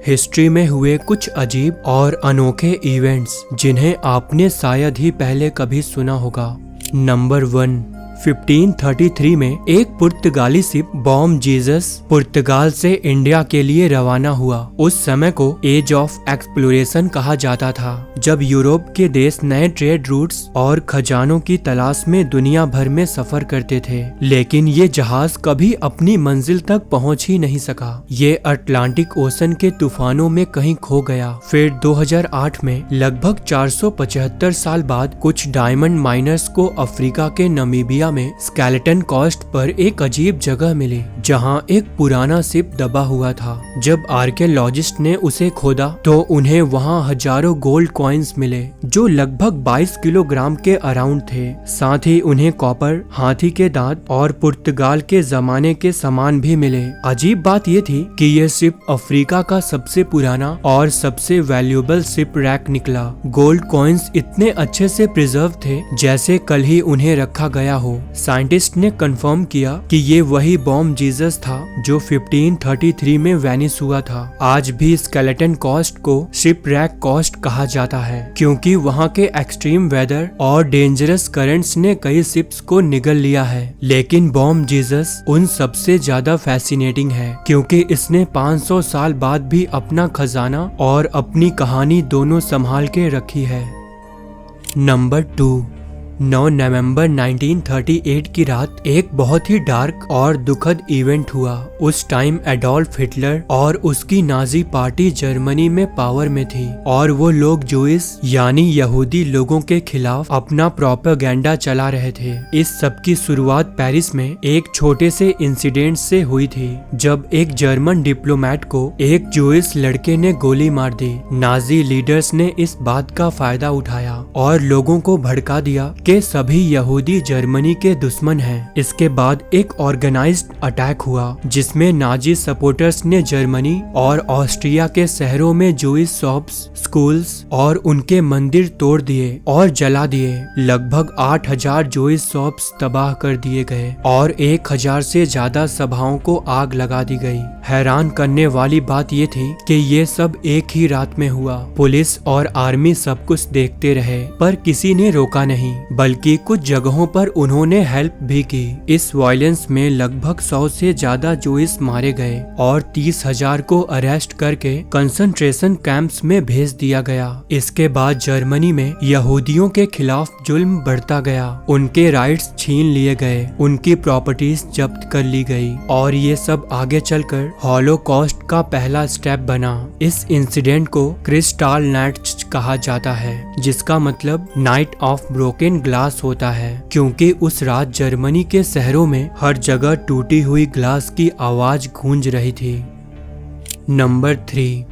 History में हुए कुछ अजीब और अनोखे इवेंट्स जिन्हें आपने शायद ही पहले कभी सुना होगा। नंबर 1, 1533 में एक पुर्तगाली शिप बॉम जीसस पुर्तगाल से इंडिया के लिए रवाना हुआ। उस समय को एज ऑफ एक्सप्लोरेशन कहा जाता था, जब यूरोप के देश नए ट्रेड रूट्स और खजानों की तलाश में दुनिया भर में सफर करते थे। लेकिन ये जहाज कभी अपनी मंजिल तक पहुंच ही नहीं सका। ये अटलांटिक ओशन के तूफानों में कहीं खो गया। फिर 2008 में लगभग 475 साल बाद कुछ डायमंड माइनर्स को अफ्रीका के नमीबिया में स्केलेटन कोस्ट पर एक अजीब जगह मिली, जहां एक पुराना शिप दबा हुआ था। जब आर्कियोलॉजिस्ट ने उसे खोदा तो उन्हें वहां हजारों गोल्ड कॉइन्स मिले, जो लगभग 22 किलोग्राम के अराउंड थे। साथ ही उन्हें कॉपर, हाथी के दांत और पुर्तगाल के जमाने के सामान भी मिले। अजीब बात ये थी कि यह शिप अफ्रीका का सबसे पुराना और सबसे वैल्यूएबल शिप रैक निकला। गोल्ड कॉइन्स इतने अच्छे से प्रिजर्व थे जैसे कल ही उन्हें रखा गया हो। साइंटिस्ट ने कंफर्म किया कि ये वही बॉम जीसस था जो 1533 में वैनिश हुआ था। आज भी स्केलेटन कोस्ट को शिप रैक कोस्ट कहा जाता है, क्योंकि वहाँ के एक्सट्रीम वेदर और डेंजरस करंट्स ने कई शिप्स को निगल लिया है। लेकिन बॉम जीसस उन सबसे ज्यादा फैसिनेटिंग है, क्योंकि इसने 500 साल बाद भी अपना खजाना और अपनी कहानी दोनों संभाल के रखी है। नंबर 2, 9 नवंबर 1938 की रात एक बहुत ही डार्क और दुखद इवेंट हुआ। उस टाइम एडोल्फ हिटलर और उसकी नाजी पार्टी जर्मनी में पावर में थी, और वो लोग जूइश यानी यहूदी लोगों के खिलाफ अपना प्रोपेगेंडा चला रहे थे। इस सब की शुरुआत पेरिस में एक छोटे से इंसिडेंट से हुई थी, जब एक जर्मन डिप्लोमेट को एक जूइश लड़के ने गोली मार दी। नाजी लीडर्स ने इस बात का फायदा उठाया और लोगों को भड़का दिया के सभी यहूदी जर्मनी के दुश्मन हैं। इसके बाद एक ऑर्गेनाइज्ड अटैक हुआ, जिसमें नाजी सपोर्टर्स ने जर्मनी और ऑस्ट्रिया के शहरों में जूइश शॉप्स, स्कूल्स और उनके मंदिर तोड़ दिए और जला दिए। लगभग 8000 जूइश शॉप्स तबाह कर दिए गए और 1000 से ज्यादा सभाओं को आग लगा दी गई। हैरान करने वाली बात ये थी कि ये सब एक ही रात में हुआ। पुलिस और आर्मी सब कुछ देखते रहे, पर किसी ने रोका नहीं, बल्कि कुछ जगहों पर उन्होंने हेल्प भी की। इस वायलेंस में लगभग 100 से ज्यादा जूइश मारे गए और 30,000 को अरेस्ट करके कंसंट्रेशन कैंप्स में भेज दिया गया। इसके बाद जर्मनी में यहूदियों के खिलाफ जुल्म बढ़ता गया। उनके राइट्स छीन लिए गए, उनकी प्रॉपर्टीज जब्त कर ली गई, और ये सब आगे चलकर हॉलोकॉस्ट का पहला स्टेप बना। इस इंसिडेंट को क्रिस्टालनाइट्स कहा जाता है, जिसका मतलब नाइट ऑफ ब्रोकन ग्लास होता है, क्योंकि उस रात जर्मनी के शहरों में हर जगह टूटी हुई ग्लास की आवाज गूंज रही थी। नंबर 3,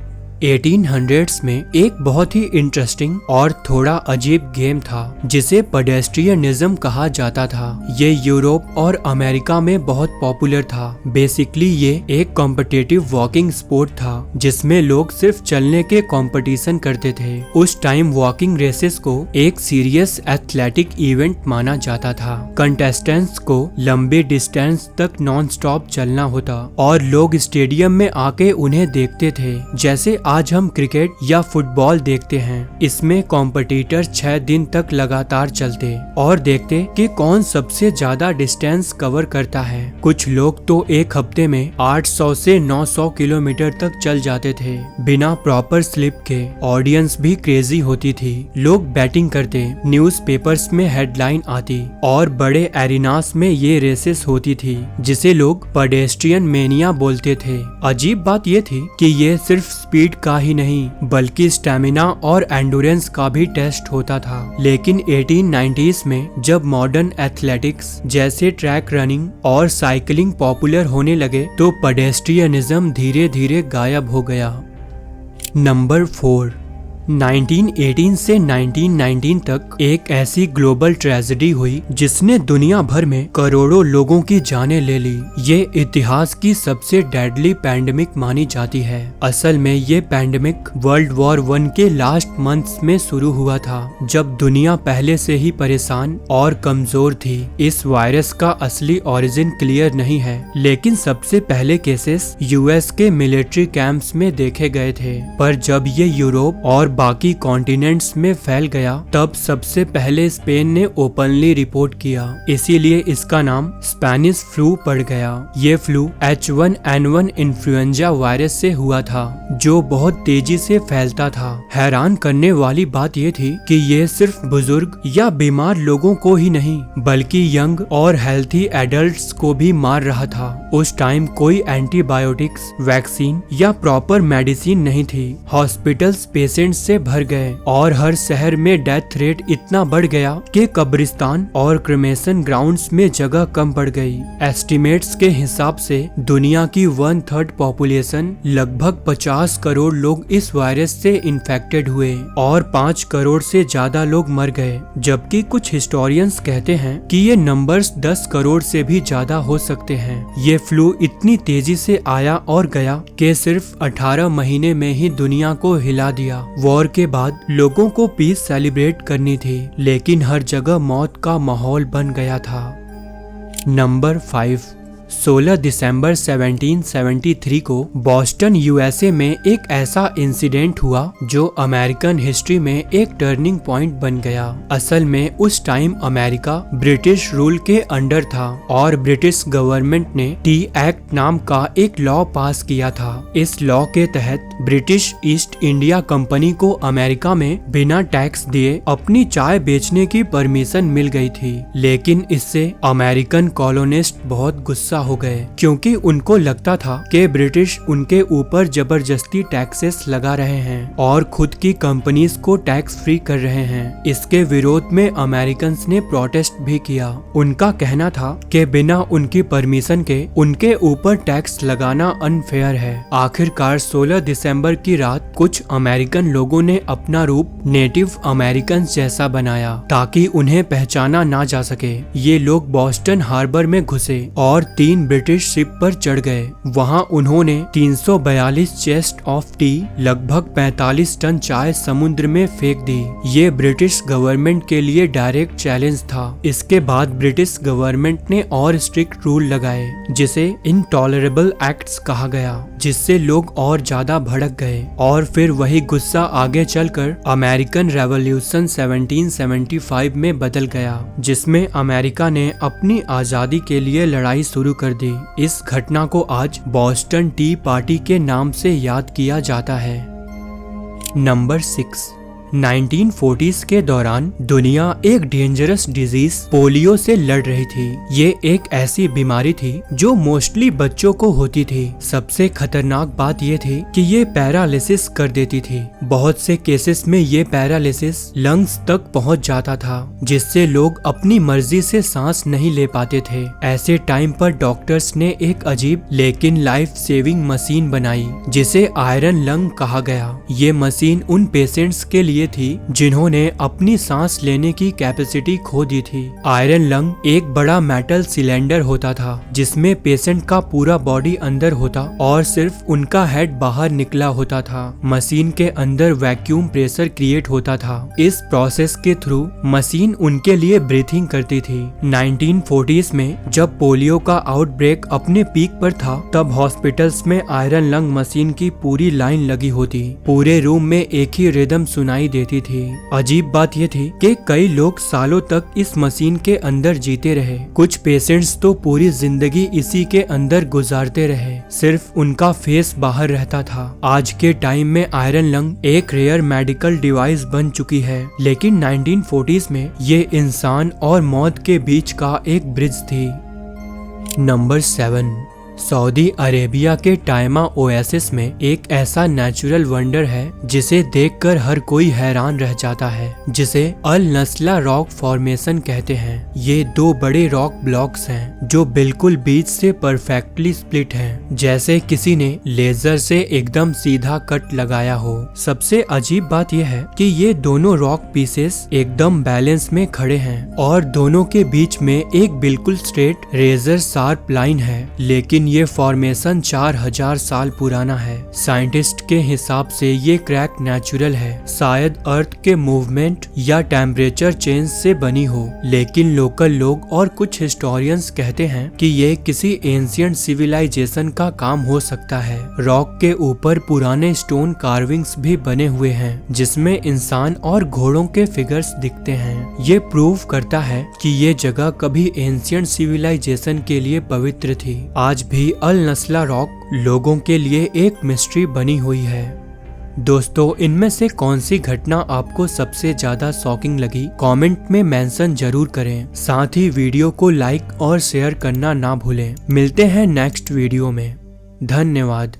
1800s में एक बहुत ही इंटरेस्टिंग और थोड़ा अजीब गेम था, जिसे पेडेस्ट्रियनिज्म कहा जाता था। ये यूरोप और अमेरिका में बहुत पॉपुलर था। बेसिकली ये एक कॉम्पिटिटिव वॉकिंग स्पोर्ट था, जिसमें लोग सिर्फ चलने के कंपटीशन करते थे। उस टाइम वॉकिंग रेसेस को एक सीरियस एथलेटिक इवेंट माना जाता था। कंटेस्टेंट्स को लंबे डिस्टेंस तक नॉन स्टॉप चलना होता, और लोग स्टेडियम में आके उन्हें देखते थे, जैसे आज हम क्रिकेट या फुटबॉल देखते हैं। इसमें कॉम्पिटिटर्स 6 दिन तक लगातार चलते और देखते कि कौन सबसे ज्यादा डिस्टेंस कवर करता है। कुछ लोग तो एक हफ्ते में 800 से 900 किलोमीटर तक चल जाते थे बिना प्रॉपर स्लिप के। ऑडियंस भी क्रेजी होती थी। लोग बैटिंग करते, न्यूज़पेपर्स में हेडलाइन आती, और बड़े एरिनास में ये रेसेस होती थी, जिसे लोग पेडेस्ट्रियन मेनिया बोलते थे। अजीब बात ये थी कि ये सिर्फ स्पीड का ही नहीं, बल्कि स्टैमिना और एंडोरेंस का भी टेस्ट होता था। लेकिन 1890s में जब मॉडर्न एथलेटिक्स जैसे ट्रैक रनिंग और साइकिलिंग पॉपुलर होने लगे, तो पेडेस्ट्रियनिज्म धीरे धीरे गायब हो गया। नंबर 4, 1918 से 1919 तक एक ऐसी ग्लोबल ट्रेजेडी हुई जिसने दुनिया भर में करोड़ों लोगों की जानें ले ली। ये इतिहास की सबसे डेडली पैंडेमिक मानी जाती है। असल में ये पैंडेमिक वर्ल्ड वॉर 1 के लास्ट मंथ्स में शुरू हुआ था, जब दुनिया पहले से ही परेशान और कमजोर थी। इस वायरस का असली ओरिजिन क्लियर नहीं है, लेकिन सबसे पहले केसेस यूएस के मिलिट्री कैंप्स में देखे गए थे। पर जब ये यूरोप और बाकी कॉन्टिनेंट्स में फैल गया, तब सबसे पहले स्पेन ने ओपनली रिपोर्ट किया। इसीलिए इसका नाम स्पेनिश फ्लू पड़ गया। ये फ्लू H1N1 इन्फ्लुएंजा वायरस से हुआ था, जो बहुत तेजी से फैलता था। हैरान करने वाली बात ये थी कि ये सिर्फ बुजुर्ग या बीमार लोगों को ही नहीं, बल्कि यंग और हेल्थी एडल्ट्स को भी मार रहा था। उस टाइम कोई एंटीबायोटिक्स, वैक्सीन या प्रॉपर मेडिसिन नहीं थी। हॉस्पिटल्स पेशेंट्स से भर गए और हर शहर में डेथ रेट इतना बढ़ गया कि कब्रिस्तान और क्रिमेशन ग्राउंड्स में जगह कम पड़ गई। एस्टिमेट्स के हिसाब से दुनिया की 1/3 पॉपुलेशन, लगभग 50 करोड़ लोग इस वायरस से इन्फेक्टेड हुए और 5 करोड़ से ज्यादा लोग मर गए। जबकि कुछ हिस्टोरियंस कहते हैं कि ये नंबर्स 10 करोड़ से भी ज्यादा हो सकते हैं। ये फ्लू इतनी तेजी से आया और गया कि सिर्फ 18 महीने में ही दुनिया को हिला दिया। वॉर के बाद लोगों को पीस सेलिब्रेट करनी थी, लेकिन हर जगह मौत का माहौल बन गया था। नंबर 5, 16 दिसंबर 1773 को बॉस्टन यूएसए में एक ऐसा इंसिडेंट हुआ जो अमेरिकन हिस्ट्री में एक टर्निंग पॉइंट बन गया। असल में उस टाइम अमेरिका ब्रिटिश रूल के अंडर था और ब्रिटिश गवर्नमेंट ने टी एक्ट नाम का एक लॉ पास किया था। इस लॉ के तहत ब्रिटिश ईस्ट इंडिया कंपनी को अमेरिका में बिना टैक्स दिए अपनी चाय बेचने की परमिशन मिल गई थी। लेकिन इससे अमेरिकन कॉलोनिस्ट बहुत गुस्सा हो गए, क्योंकि उनको लगता था कि ब्रिटिश उनके ऊपर जबरदस्ती टैक्सेस लगा रहे हैं और खुद की कंपनीज को टैक्स फ्री कर रहे हैं। इसके विरोध में अमेरिकन ने प्रोटेस्ट भी किया। उनका कहना था कि बिना उनकी परमिशन के उनके ऊपर टैक्स लगाना अनफेयर है। आखिरकार 16 दिसंबर की रात कुछ अमेरिकन लोगों ने अपना रूप नेटिव अमेरिकन जैसा बनाया ताकि उन्हें पहचाना ना जा सके। ये लोग बॉस्टन हार्बर में घुसे और 3 ब्रिटिश शिप पर चढ़ गए। वहां उन्होंने 342 चेस्ट ऑफ टी, लगभग 45 टन चाय समुद्र में फेंक दी। ये ब्रिटिश गवर्नमेंट के लिए डायरेक्ट चैलेंज था। इसके बाद ब्रिटिश गवर्नमेंट ने और स्ट्रिक्ट रूल लगाए, जिसे इनटॉलरेबल एक्ट्स कहा गया, जिससे लोग और ज्यादा भड़क गए। और फिर वही गुस्सा आगे चलकर अमेरिकन रेवोल्यूशन 1775 में बदल गया, जिसमें अमेरिका ने अपनी आजादी के लिए लड़ाई शुरू कर दी। इस घटना को आज बॉस्टन टी पार्टी के नाम से याद किया जाता है। नंबर 6, 1940s के दौरान दुनिया एक डेंजरस डिजीज पोलियो से लड़ रही थी। ये एक ऐसी बीमारी थी जो मोस्टली बच्चों को होती थी। सबसे खतरनाक बात ये थी कि ये पैरालिसिस कर देती थी। बहुत से केसेस में ये पैरालिसिस लंग्स तक पहुंच जाता था, जिससे लोग अपनी मर्जी से सांस नहीं ले पाते थे। ऐसे टाइम पर डॉक्टर्स ने एक अजीब लेकिन लाइफ सेविंग मशीन बनाई, जिसे आयरन लंग कहा गया। ये मशीन उन पेशेंट्स के लिए थी जिन्होंने अपनी सांस लेने की कैपेसिटी खो दी थी। आयरन लंग एक बड़ा मेटल सिलेंडर होता था, जिसमें पेशेंट का पूरा बॉडी अंदर होता और सिर्फ उनका हेड बाहर निकला होता था। मशीन के अंदर वैक्यूम प्रेशर क्रिएट होता था। इस प्रोसेस के थ्रू मशीन उनके लिए ब्रीथिंग करती थी। 1940s में जब पोलियो का आउटब्रेक अपने पीक पर था, तब हॉस्पिटल्स में आयरन लंग मशीन की पूरी लाइन लगी होती। पूरे रूम में एक ही रिदम सुनाई देती थी। अजीब बात यह थी कि कई लोग सालों तक इस मशीन के अंदर जीते रहे। कुछ पेशेंट्स तो पूरी जिंदगी इसी के अंदर गुजारते रहे, सिर्फ उनका फेस बाहर रहता था। आज के टाइम में आयरन लंग एक रेयर मेडिकल डिवाइस बन चुकी है, लेकिन 1940s में ये इंसान और मौत के बीच का एक ब्रिज थी। नंबर 7, सऊदी अरेबिया के टाइमा ओएसिस में एक ऐसा नेचुरल वंडर है जिसे देखकर हर कोई हैरान रह जाता है, जिसे अल नस्ला रॉक फॉर्मेशन कहते हैं। ये दो बड़े रॉक ब्लॉक्स हैं जो बिल्कुल बीच से परफेक्टली स्प्लिट हैं, जैसे किसी ने लेजर से एकदम सीधा कट लगाया हो। सबसे अजीब बात यह है कि ये दोनों रॉक पीसेस एकदम बैलेंस में खड़े हैं और दोनों के बीच में एक बिल्कुल स्ट्रेट रेजर शार्प लाइन है, लेकिन ये फॉर्मेशन 4000 साल पुराना है। साइंटिस्ट के हिसाब से ये क्रैक नेचुरल है, शायद अर्थ के मूवमेंट या टेम्परेचर चेंज से बनी हो, लेकिन लोकल लोग और कुछ हिस्टोरियंस कहते हैं कि ये किसी एंशिएंट सिविलाइजेशन का काम हो सकता है। रॉक के ऊपर पुराने स्टोन कार्विंग्स भी बने हुए हैं जिसमें इंसान और घोड़ों के फिगर्स दिखते हैं। ये प्रूव करता है कि ये जगह कभी एंशिएंट सिविलाइजेशन के लिए पवित्र थी। आज भी अल नस्ला रॉक लोगों के लिए एक मिस्ट्री बनी हुई है। दोस्तों, इनमें से कौन सी घटना आपको सबसे ज्यादा शॉकिंग लगी, कमेंट में मेंशन जरूर करें। साथ ही वीडियो को लाइक और शेयर करना ना भूलें। मिलते हैं नेक्स्ट वीडियो में। धन्यवाद।